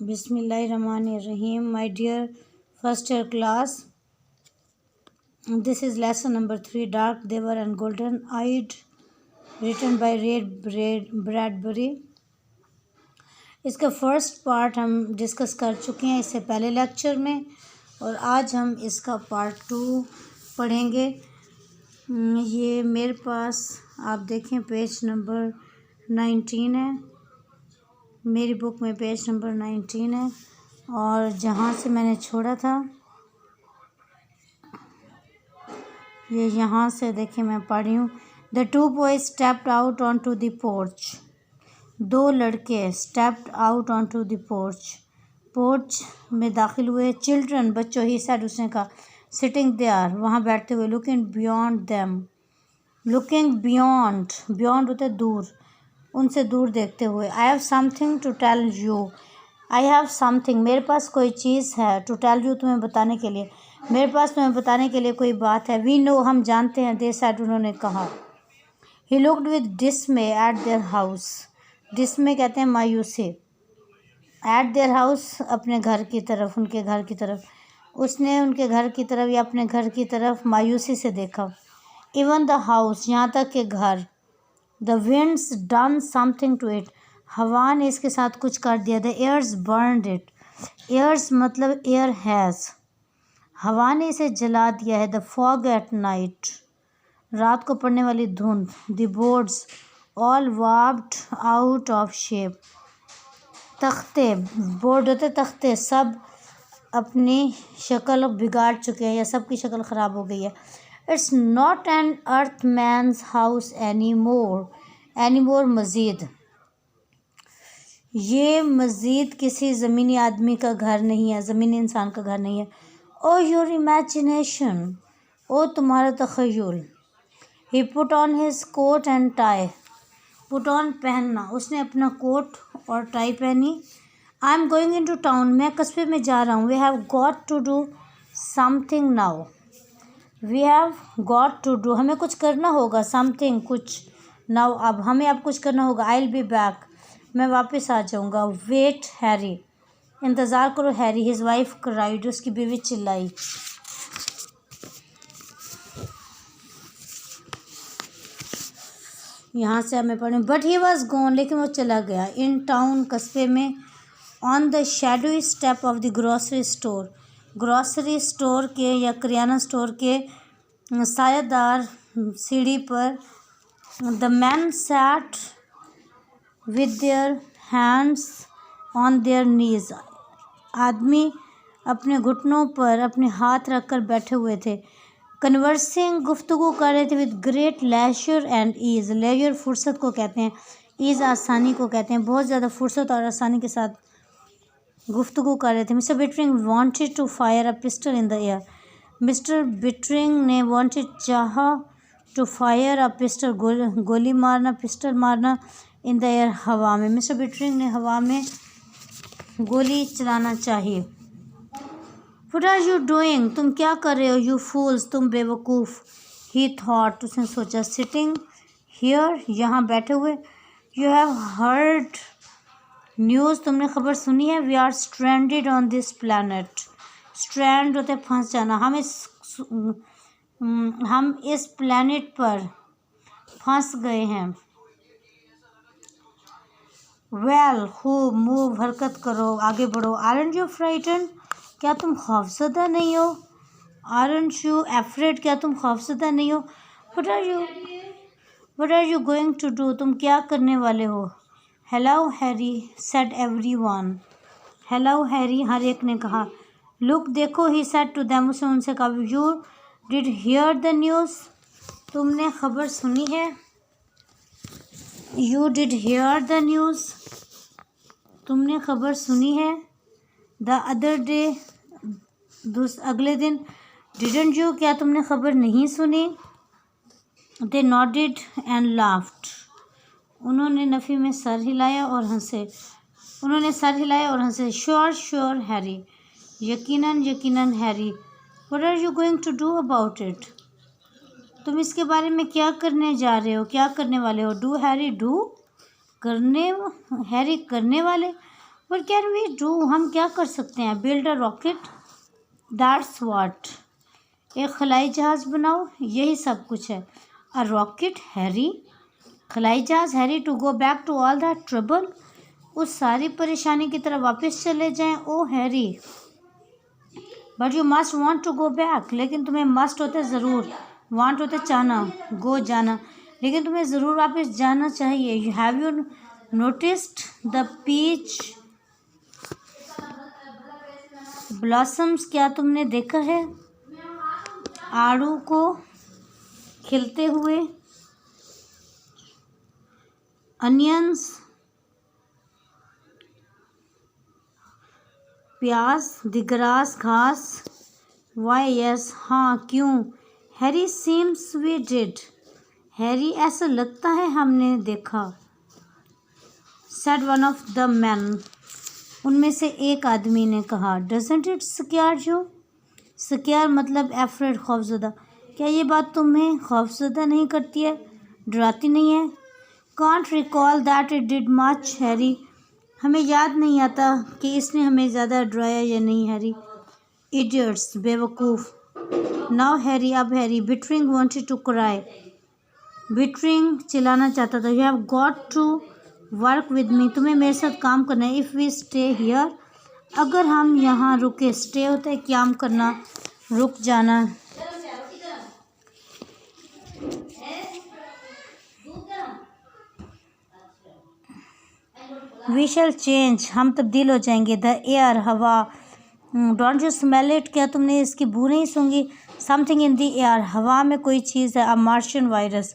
Bismillahirrahmanirrahim. My dear first year class, this is lesson number 3, Dark, Devar and Golden Eyed, written by Ray Bradbury. इसका first part हम discuss कर चुके हैं इससे पहले lecture में, और आज हम इसका पार्ट 2 पढ़ेंगे। ये मेरे पास आप देखें पेज नंबर 19 है, मेरी बुक में पेज नंबर 19 है, और जहाँ से मैंने छोड़ा था ये यहाँ से देखें मैं पढ़ रही हूँ। The two boys stepped out on to the porch. दो लड़के stepped out on to the porch में दाखिल हुए। चिल्ड्रन बच्चों, ही सेड उसने कहा, सिटिंग देयर वहाँ बैठते हुए, looking beyond them, looking beyond होते दूर, उनसे दूर देखते हुए। I have something to tell you, I have something मेरे पास कोई चीज़ है, टू टेल यू तुम्हें बताने के लिए, मेरे पास तुम्हें बताने के लिए कोई बात है। वी नो हम जानते हैं, दे सेड उन्होंने कहा। He looked with डिसमे eight their house, डिसमे कहते हैं मायूसी, एट देयर हाउस अपने घर की तरफ, उनके घर की तरफ। उसने उनके घर की तरफ या अपने घर की तरफ मायूसी से देखा। इवन द हाउस यहाँ तक कि घर। The wind's done something to it, हवा ने इसके साथ कुछ कर दिया। The air's burned it, air's मतलब एयर हैज़, हवा ने इसे जला दिया है। द फॉग एट नाइट, रात को पड़ने वाली धुंध। The boards all warped out of shape, तख्ते, बोर्ड होते तख्ते, सब अपनी शक्ल बिगाड़ चुके हैं या सब की शक्ल ख़राब हो गई है। It's not an Earth man's house any more मज़ीद, ये मज़ीद किसी ज़मीनी आदमी का घर नहीं है, ज़मीनी इंसान का घर नहीं है। ओ योर इमेजिनेशन, ओ तुम्हारा तख़य्युल। He put on his coat and tie, put on पहनना, उसने अपना कोट और टाई पहनी। I am going in to town, मैं कस्बे में जा रहा हूँ। We have got to do something now, we have got to do हमें कुछ करना होगा, समथिंग कुछ, नाउ अब हमें अब कुछ करना होगा। आई विल बी बैक, मैं वापस आ जाऊँगा। वेट हैरी, इंतज़ार करो हैरी। हिज वाइफ क्राइड, उसकी बीवी चिल्लाई। यहाँ से हमें पढ़ें। बट ही वॉज गॉन, लेकिन वो चला गया। इन टाउन, कस्बे में। On the shadowy step of the grocery store, grocery store के या करियाना स्टोर के सायादार सीढ़ी पर। The man sat with their hands on their नीज, आदमी अपने घुटनों पर अपने हाथ रखकर बैठे हुए थे। कन्वर्सिंग, गुफ्तगू कर रहे थे। With great leisure and ease, leisure फुर्सत को कहते हैं, ईज़ आसानी को कहते हैं। बहुत ज़्यादा फुर्सत और आसानी के साथ गुफ्तगू कर रहे थे। Mister Bittering wanted to fire a pistol in the air, mister Bittering ने वांटेड चाहा, टू फायर अ पिस्टल गोली मारना, पिस्टल मारना, इन द एयर हवा में। मिस्टर बिटरिंग ने हवा में गोली चलाना चाहिए। व्हाट आर यू डूइंग, तुम क्या कर रहे हो। यू फूल्स, तुम बेवकूफ़। ही थॉट, उसने सोचा। सिटिंग हियर, यहाँ बैठे हुए। यू हैव हर्ड न्यूज़, तुमने खबर सुनी है। We are stranded on this planet, strand होते फंस जाना। हम इस प्लानट पर फंस गए हैं। वेल, हु, मूव, हरकत करो, आगे बढ़ो। आरंट यू फ्राइटन, क्या तुम खौफज़दा नहीं हो। आरंट यू एफ्रेड, क्या तुम खौफज़दा नहीं हो। What are you going to do, तुम क्या करने वाले हो। Hello Harry, said everyone, hello Harry, हर एक ने कहा। लुक, देखो, ही सेड टू देम, उसने उनसे कहा। You did here the news, तुमने खबर सुनी है। You did here the news, तुमने खबर सुनी है। द अदर डे, अगले दिन। डिडंट यू, क्या तुमने खबर नहीं सुनी। दे नॉडेड एंड लाफ्ड, उन्होंने नफ़ी में सर हिलाया और हंसे, उन्होंने सर हिलाया और हंसे। श्योर हैरी, यकीनन Harry. What are you going to do about it, तुम इसके बारे में क्या करने जा रहे हो, क्या करने वाले हो। डू हैरी, डू, करने, हैरी करने वाले। व्हाट कैन वी डू, हम क्या कर सकते हैं? Build a rocket, that's what, एक खलाई जहाज़ बनाओ, यही सब कुछ है। अ रॉकेट हैरी, खलाई जहाज़ Harry, to go back to all that trouble, उस सारी परेशानी की तरफ वापस चले जाएं। Oh Harry, but you must want to go back, लेकिन तुम्हें मस्ट होते ज़रूर, वांट होते चाहना, गो जाना, लेकिन तुम्हें ज़रूर वापस जाना चाहिए। You have you noticed the peach blossoms, क्या तुमने देखा है आड़ू को खिलते हुए? अनियंस, प्याज, द ग्रास, घास, वाई यस, हाँ क्यों? Harry seems we did, Harry ऐसा लगता है हमने देखा। Said one of the man, उनमें से एक आदमी ने कहा। Doesn't it scare you, scare मतलब एफ्रेड, खौफजदा, क्या ये बात तुम्हें खौफजदा नहीं करती है, डराती नहीं है? Can't recall that it did much Harry, हमें याद नहीं आता कि इसने हमें ज़्यादा डराया या नहीं हैरी। इडियट्स, बेवकूफ़। नाउ हैरी, अब Harry. Bittering wanted to cry, Bittering चिल्लाना चाहता था। You have got to work with me, तुम्हें मेरे साथ काम करना है। इफ़ वी स्टे हियर, अगर हम यहाँ रुके, स्टे होता है क्याम करना, रुक जाना। वी शैल चेंज, हम तब्दील हो जाएंगे। द एयर, हवा। डोंट यू स्मेल इट, क्या तुमने इसकी बू नहीं सूंघी? समथिंग इन द एयर, हवा में कोई चीज़ है। अ मार्शियन वायरस,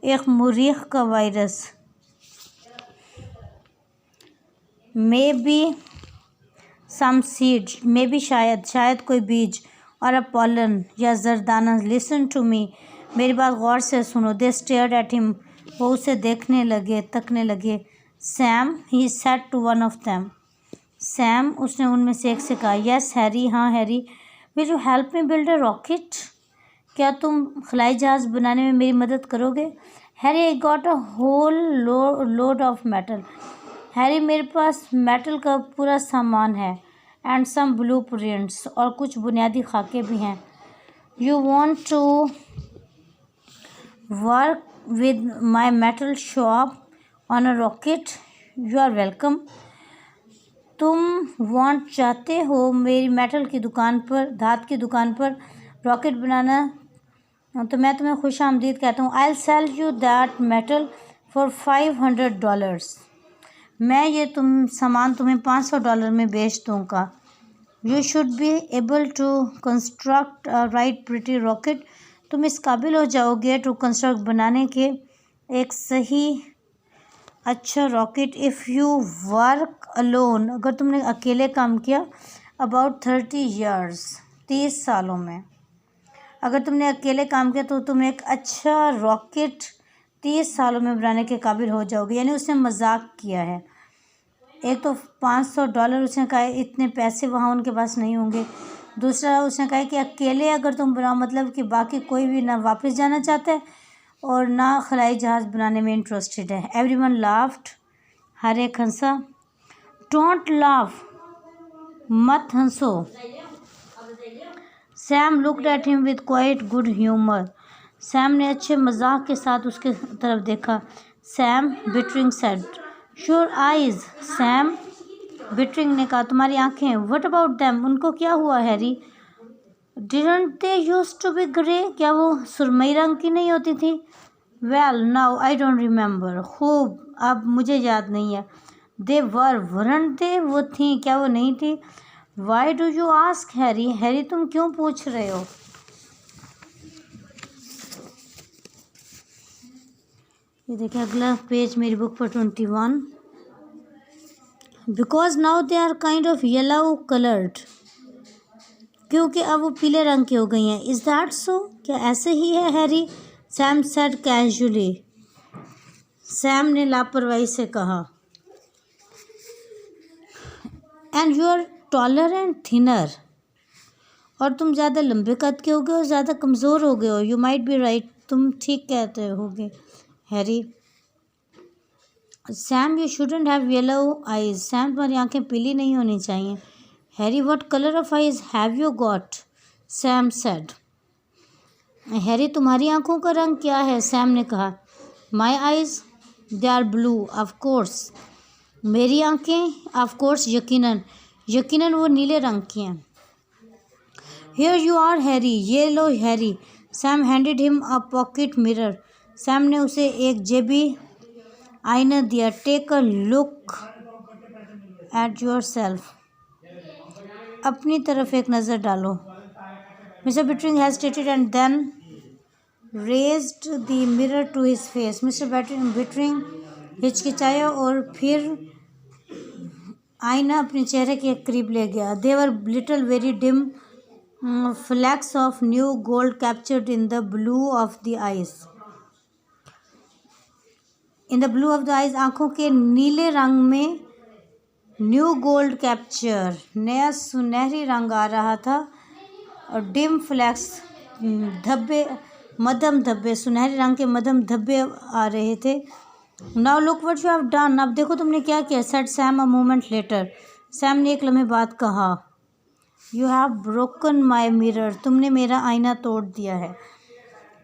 एक मुरीख का virus. Maybe some seed, maybe शायद कोई बीज। और अ पॉलन या जरदाना। लिसन टू मी, मेरी बात गौर से सुनो। दे स्टेयर्ड एट हिम, वो उसे देखने लगे, तकने लगे। Sam, he said to one of them, Sam, उसने उनमें से एक से कहा। यस हैरी, हाँ Harry. Will you help me build a rocket, क्या तुम खलाई जहाज़ बनाने में मेरी मदद करोगे? Harry, I got a whole load of metal, Harry मेरे पास मेटल का पूरा सामान है। एंड सम ब्लू प्रिंट्स, और कुछ बुनियादी खाके भी हैं। You want to work with my metal shop on a rocket, you are welcome. तुम वांट चाहते हो मेरी मेटल की दुकान पर, धात की दुकान पर रॉकेट बनाना, तो मैं तुम्हें खुश आमदीद कहता हूँ। I will sell you that metal for $500, मैं ये सामान तुम्हें $500 में बेच दूँगा। You should be able to construct a right pretty rocket, तुम इस काबिल हो जाओगे टू कंस्ट्रक्ट बनाने के एक सही अच्छा rocket. If you work alone, अगर तुमने अकेले काम किया। अबाउट 30 years, 30 सालों में अगर तुमने अकेले काम किया तो तुम एक अच्छा रॉकेट 30 सालों में बनाने के काबिल हो जाओगे। यानी उसने मजाक किया है। एक तो $500 उसने कहा, इतने पैसे वहाँ उनके पास नहीं होंगे। दूसरा उसने कहा कि अकेले अगर तुम बनाओ, मतलब कि बाकी कोई भी ना वापस जाना चाहता है और ना खलाई जहाज़ बनाने में इंटरेस्टेड है। एवरीवन लाफ्ड, हर एक हंसा। डोंट लाफ, मत हंसो। Sam looked at him with quite good humour, Sam ने अच्छे मजाक के साथ उसके तरफ देखा। Sam, Bittering said. Your eyes, Sam, Bittering ने कहा, तुम्हारी आंखें। व्हाट अबाउट देम, उनको क्या हुआ Harry? Didn't they used to be grey, क्या वो सुरमई रंग की नहीं होती थी? Well now I don't remember, खूब, अब मुझे याद नहीं है। दे वरंट दे, वो थी, क्या वो नहीं थी? Why do you ask Harry, Harry तुम क्यों पूछ रहे हो? ये देखिए अगला पेज मेरी बुक पर 21। Because now they are kind of yellow coloured, क्योंकि अब वो पीले रंग की हो गई हैं। इज़ दैट सो, क्या ऐसे ही है Harry? Sam said casually, Sam ने लापरवाही से कहा। And you are taller and thinner, और तुम ज़्यादा लंबे कद के हो गए और ज़्यादा कमज़ोर हो गए हो। यू माइट बी राइट, तुम ठीक कहते होगे Harry. Sam you shouldn't have yellow eyes, Sam तुम्हारी आंखें पीली नहीं होनी चाहिए। Harry what colour of eyes have you got, Sam said. Harry तुम्हारी आंखों का रंग क्या है, सैम ने कहा। My eyes they are blue of course, मेरी आंखें ऑफ कोर्स यकीनन, यकीनन वो नीले रंग की हैं। हियर यू आर हैरी, ये लो Harry, Sam handed him a pocket mirror, Sam ने उसे एक जेबी आईना दिया। Take a look at yourself, अपनी तरफ एक नज़र डालो। Mister Bittering hesitated and then raised the mirror to his face, mister Bittering हिचकिचाया और फिर आईना अपने चेहरे के करीब ले गया। They were little very dim flecks of new gold captured in the blue of the eyes, in the blue of the eyes, आंखों के नीले रंग में न्यू गोल्ड कैप्चर, नया सुनहरी रंग आ रहा था। और डिम फ्लैक्स, धब्बे, मध्यम धब्बे, सुनहरे रंग के मध्यम धब्बे आ रहे थे। Now look what you have done, अब देखो तुमने क्या किया, said Sam a moment later, Sam ने एक लम्हे बाद कहा। You have broken my mirror, तुमने मेरा आईना तोड़ दिया है।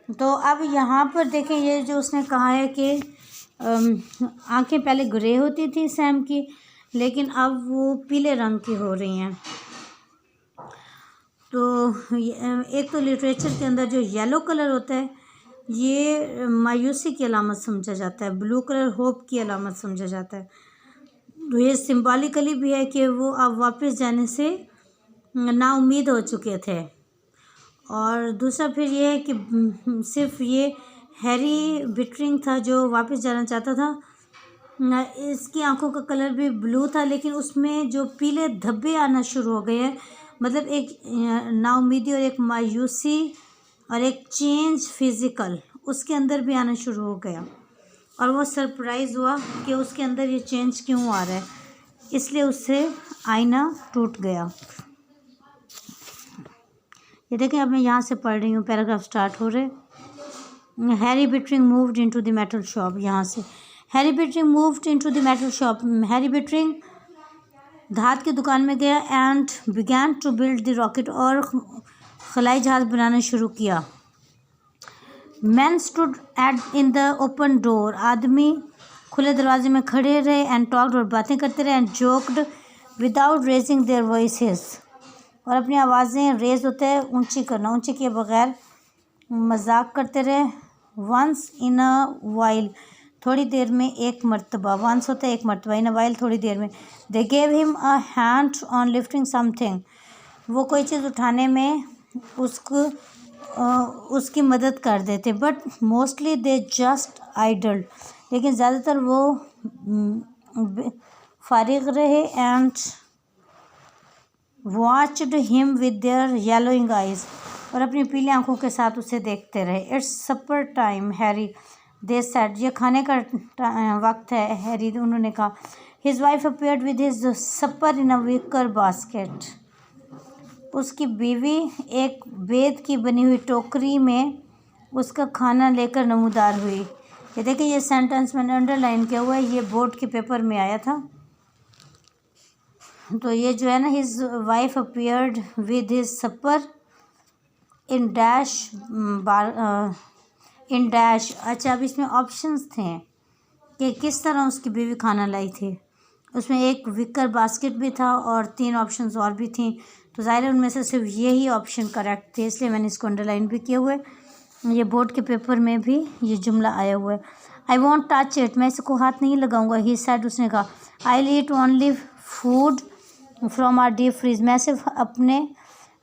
तो अब यहाँ पर देखें, ये जो उसने कहा है कि आंखें पहले ग्रे होती थी सैम की, लेकिन अब वो पीले रंग की हो रही हैं। तो एक तो लिटरेचर के अंदर जो येलो कलर होता है ये मायूसी की अलामत समझा जाता है, ब्लू कलर होप की अलामत समझा जाता है। तो ये सिंबॉलिकली भी है कि वो अब वापस जाने से नाउम्मीद हो चुके थे। और दूसरा फिर ये है कि सिर्फ ये हैरी बिटरिंग था जो वापस जाना चाहता था। इसकी आंखों का कलर भी ब्लू था, लेकिन उसमें जो पीले धब्बे आना शुरू हो गए हैं, मतलब एक नाउम्मीदी और एक मायूसी और एक चेंज फिज़िकल उसके अंदर भी आना शुरू हो गया। और वो सरप्राइज़ हुआ कि उसके अंदर ये चेंज क्यों आ रहा है, इसलिए उससे आईना टूट गया। ये देखें, अब मैं यहाँ से पढ़ रही हूँ, पैराग्राफ स्टार्ट हो रहे। Harry Bittering moved into the metal shop, यहाँ से Harry Bittering moved into the metal shop, Harry Bittering धात की दुकान में गया। And began to build the rocket, और खलाई जहाज़ बनाना शुरू किया। Man stood at in the open door, आदमी खुले दरवाजे में खड़े रहे। एंड टॉक्ड, और बातें करते रहे। And joked without raising their voices, और अपनी आवाज़ें रेज होते हैं ऊंची करना, ऊंची किए बगैर मजाक करते रहे। वंस इन अ वाइल, थोड़ी देर में एक मरतबा, वंस होता है एक मरतबा, इन अ वाइल थोड़ी देर में। They gave him a hand on lifting something, वो कोई चीज़ उठाने में उसकी मदद कर देते। But mostly they just idled, लेकिन ज़्यादातर वो फारिग रहे। And watched him with their yellowing eyes, और अपनी पीली आंखों के साथ उसे देखते रहे। It's supper time Harry, they said, ये खाने का वक्त है हैरी, उन्होंने कहा। His wife appeared with his supper in a vicar basket, उसकी बीवी एक बेद की बनी हुई टोकरी में उसका खाना लेकर नमूदार हुई। ये देखिए, ये सेंटेंस मैंने अंडरलाइन किया हुआ है, ये बोर्ड के पेपर में आया था। तो ये जो है ना, his wife appeared with his supper in dash in dash. अच्छा, अब इसमें ऑप्शंस थे कि किस तरह उसकी बीवी खाना लाई थी। उसमें एक विकर बास्केट भी था और 3 ऑप्शंस और भी थी। तो ज़ाहिर है उनमें से सिर्फ यही ऑप्शन करेक्ट थे, इसलिए मैंने इसको अंडरलाइन भी किया हुआ है। ये बोर्ड के पेपर में भी ये जुमला आया हुआ है। आई वॉन्ट टच इट, मैं इसको हाथ नहीं लगाऊंगा। ही सेड, उसने कहा। I will eat only food from our deep freeze, मैं सिर्फ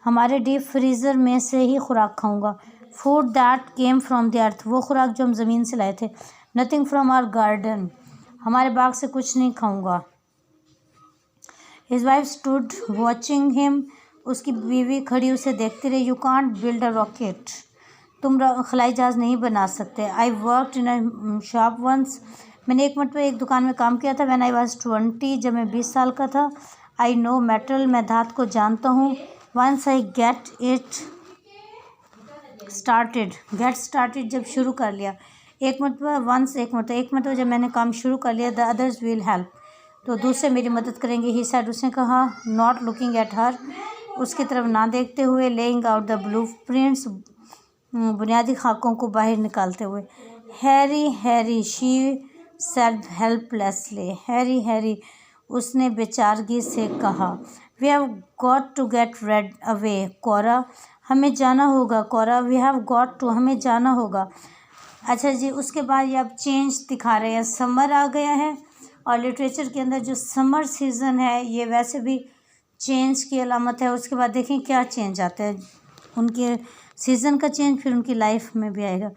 हमारे डीप फ्रीज़र में से ही खुराक खाऊंगा। Food that came from the earth, वो खुराक जो हम ज़मीन से लाए थे। नथिंग फ्रॉम आवर गार्डन, हमारे बाग से कुछ नहीं खाऊंगा। His wife stood watching him, उसकी बीवी खड़ी उसे देखती रही। You can't build a rocket, तुम खलाई जहाज़ नहीं बना सकते। I worked in a shop once, मैंने एक मरतबा एक दुकान में काम किया था। व्हेन आई वाज 20, जब मैं 20 साल का था। आई नो मेटल, मैं धात को जानता हूँ। वंस आई गेट स्टार्टेड, जब शुरू कर लिया। एक मरतबा वंस, एक मरतबा जब मैंने काम शुरू कर लिया, द अदर्स विल हेल्प, तो दूसरे मेरी मदद करेंगे। ही सेड, उसने कहा, नॉट लुकिंग एट हर, उसकी तरफ ना देखते हुए, laying out the blueprints, बुनियादी खाकों को बाहर निकालते हुए। Harry Harry, she said helplessly, Harry Harry, उसने बेचारगी से कहा। We have got to get rid away Cora, हमें जाना होगा Cora, we have got to, हमें जाना होगा। अच्छा जी, उसके बाद ये अब चेंज दिखा रहे हैं, समर आ गया है और लिटरेचर के अंदर जो समर सीज़न है ये वैसे भी चेंज की अलामत है। उसके बाद देखें क्या चेंज आता है, उनके सीज़न का चेंज फिर उनकी लाइफ में भी आएगा।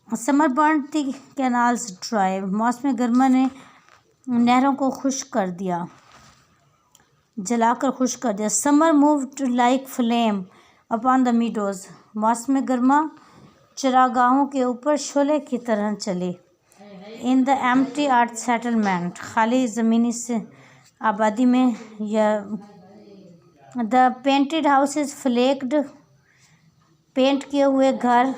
समर बर्न दी कैनाल्स ड्राई, मौसम गर्मा ने नहरों को खुश्क कर दिया, जलाकर खुश कर दिया। Summer moved like flame upon the meadows, मौसम गर्मा चरागाहों के ऊपर शोले की तरह चले। In the empty earth settlement, खाली ज़मीनी से आबादी में, या द पेंटेड हाउसेज फ्लेक्ड, पेंट किए हुए घर,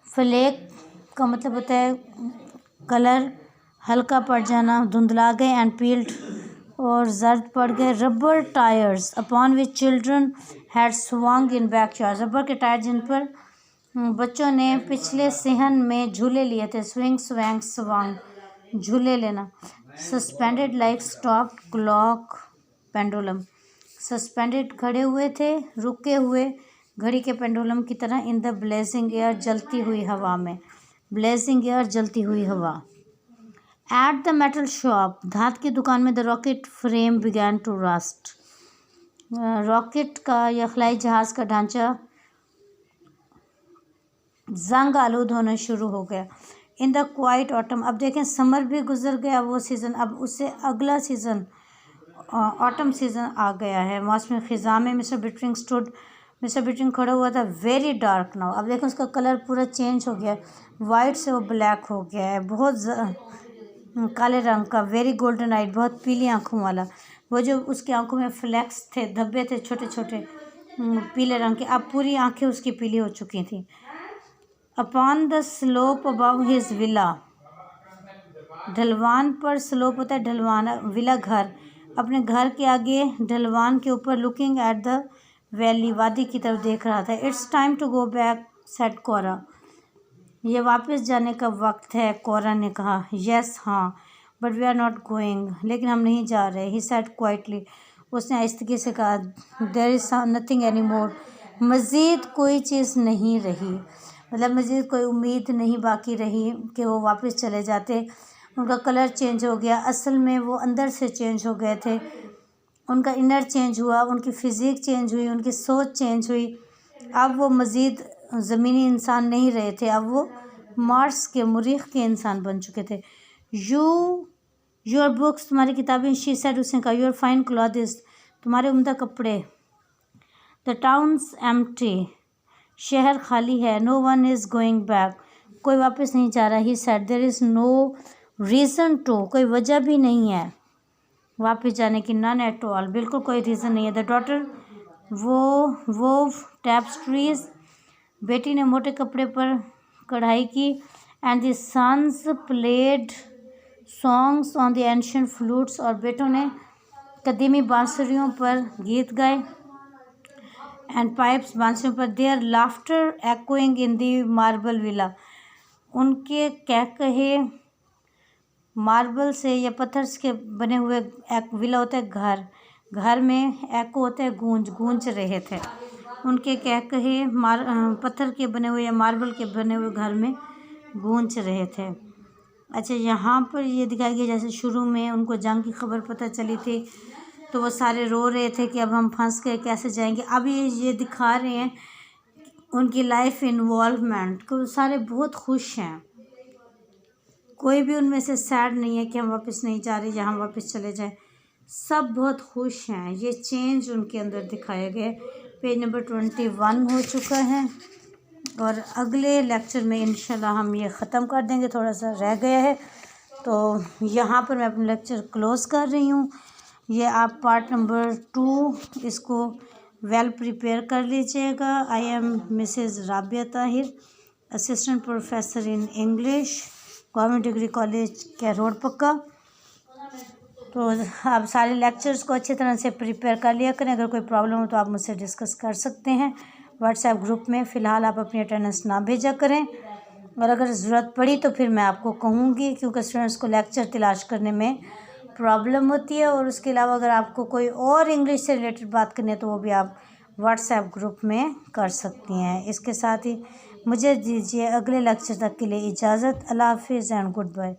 फ्लेक का मतलब होता है कलर हल्का पड़ जाना, धुंधला गए, एंड पील्ड, और जर्द पड़ गए। Rubber tyres upon which children had swung in backyard, rubber के टायर जिन पर बच्चों ने पिछले सेहन में झूले लिए थे। स्विंग स्वैंग स्वंग, झूले लेना। Suspended like stopped clock pendulum, suspended खड़े हुए थे, रुके हुए घड़ी के पेंडुलम की तरह। इन द ब्लेजिंग एयर, जलती हुई हवा में, ब्लेजिंग एयर, जलती हुई हवा। एट द मेटल शॉप, धात की दुकान में, the rocket frame began to rust, rocket का या खलाई जहाज़ का ढांचा जंग आलूद होना शुरू हो गया। इन द क्वाइट ऑटम, अब देखें समर भी गुजर गया वो सीज़न, अब उससे अगला सीज़न ऑटम सीज़न आ गया है। मौसम ख़िज़ा में mister bettering stood, mister bettering खड़ा हुआ था। वेरी डार्क नाउ, अब देखें उसका कलर पूरा चेंज हो गया, वाइट से वो ब्लैक हो गया है, बहुत काले रंग का। वेरी गोल्डन आइड, बहुत पीली आँखों वाला। वो जो उसकी आँखों में फ्लैक्स थे, धब्बे थे छोटे छोटे पीले रंग के, अब पूरी आँखें उसकी पीली हो चुकी थी। Upon the slope above his villa, ढलवान पर, स्लोप होता है ढलवान, विला घर, अपने घर के आगे ढलवान के ऊपर। लुकिंग एट द वैली, वादी की तरफ देख रहा था। It's time to go back said Cora, ये वापस जाने का वक्त है, कोरा ने कहा। यस, हाँ, but we are not going, लेकिन हम नहीं जा रहे। ही सेड क्वाइटली, उसने आहिस्तगी से कहा। There is nothing any more, मज़ीद कोई चीज़ नहीं रही, मतलब मज़ीद कोई उम्मीद नहीं बाकी रही कि वो वापस चले जाते। उनका कलर चेंज हो गया, असल में वो अंदर से चेंज हो गए थे, उनका इनर चेंज हुआ, उनकी फ़िज़िक चेंज हुई, उनकी सोच चेंज हुई। अब वो मज़ीद ज़मीनी इंसान नहीं रहे थे, अब वो मार्स के, मरीख के इंसान बन चुके थे। योर बुक्स, तुम्हारी किताबें, शी सेड, उसने कहा। योर फाइन क्लॉथ्स, तुम्हारे उम्दा कपड़े। द टाउन्स एम्प्टी, शहर खाली है। No one is going back, कोई वापस नहीं जा रहा। He said, there is no reason to, कोई वजह भी नहीं है वापस जाने की। नन एट ऑल, बिल्कुल कोई रीज़न नहीं है। द डॉटर, वो टैप्स्ट्रीज, बेटी ने मोटे कपड़े पर कढ़ाई की। And the sons played songs on the ancient flutes, और बेटों ने कदीमी बांसुरियों पर गीत गाए। एंड पाइप्स, बांसुरियों पर। Their laughter echoing in the marble villa, उनके कह कहे मार्बल से या पत्थर के बने हुए, एक विला होता है घर, घर में एको होता है गूंज रहे थे। उनके कह कहे पत्थर के बने हुए या मार्बल के बने हुए घर में गूंज रहे थे। अच्छा, यहाँ पर ये दिखाया गया जैसे शुरू में उनको जंग की खबर पता चली थी तो वो सारे रो रहे थे कि अब हम फंस गए, कैसे जाएंगे। अब ये दिखा रहे हैं उनकी लाइफ इन्वॉल्वमेंट को, सारे बहुत खुश हैं, कोई भी उनमें से सैड नहीं है कि हम वापस नहीं जा रहे या हम वापस चले जाएं, सब बहुत खुश हैं। ये चेंज उनके अंदर दिखाया गया। पेज नंबर 21 हो चुका है और अगले लेक्चर में इंशाल्लाह हम ये ख़त्म कर देंगे, थोड़ा सा रह गया है तो यहाँ पर मैं अपना लेक्चर क्लोज़ कर रही हूँ। ये आप पार्ट नंबर 2 इसको वेल प्रिपेयर कर लीजिएगा। I am Mrs Rabia Tahir. Assistant professor in English, government degree college के रोड पक्का। तो आप सारे लेक्चर्स को अच्छी तरह से प्रिपेयर कर लिया करें। अगर कोई प्रॉब्लम हो तो आप मुझसे डिस्कस कर सकते हैं व्हाट्सएप ग्रुप में। फ़िलहाल आप अपनी अटेंडेंस ना भेजा करें, और अगर ज़रूरत पड़ी तो फिर मैं आपको कहूँगी, क्योंकि स्टूडेंट्स को लेक्चर तलाश करने में प्रॉब्लम होती है। और उसके अलावा अगर आपको कोई और इंग्लिश से रिलेटेड बात करनी है तो वो भी आप व्हाट्सएप ग्रुप में कर सकती हैं। इसके साथ ही मुझे दीजिए अगले लेक्चर तक के लिए इजाज़त। अल्लाह हाफिज़ एंड गुड बाय।